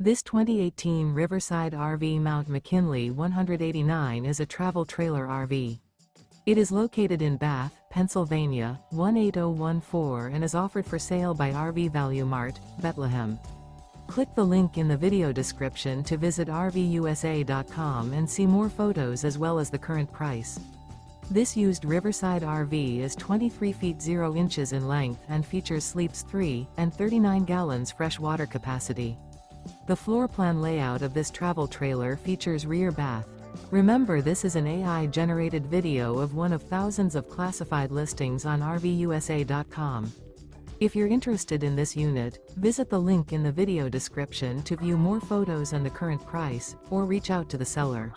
This 2018 Riverside RV Mt McKinley 189 is a travel trailer RV. It is located in Bath, Pennsylvania, 18014 and is offered for sale by RV Value Mart, Behtlehem. Click the link in the video description to visit RVUSA.com and see more photos as well as the current price. This used Riverside RV is 23 feet 0 inches in length and features sleeps 3 and 39 gallons fresh water capacity. The floor plan layout of this travel trailer features rear bath. Remember, this is an AI-generated video of one of thousands of classified listings on RVUSA.com. If you're interested in this unit, visit the link in the video description to view more photos and the current price, or reach out to the seller.